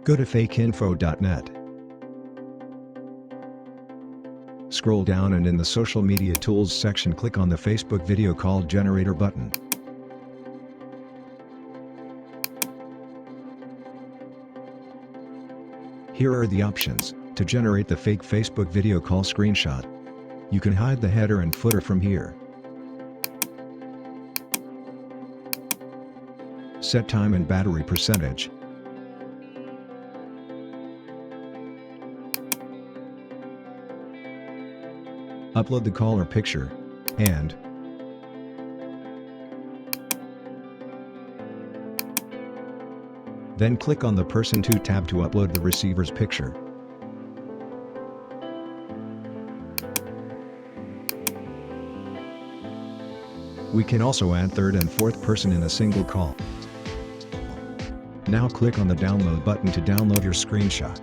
Go to fakeinfo.net. Scroll down and in the Social Media Tools section click on the Facebook Video Call Generator button. Here are the options to generate the fake Facebook video call screenshot. You can hide the header and footer from here. Set time and battery percentage. Upload the caller picture, and then click on the Person To tab to upload the receiver's picture. We can also add third and fourth person in a single call. Now click on the Download button to download your screenshot.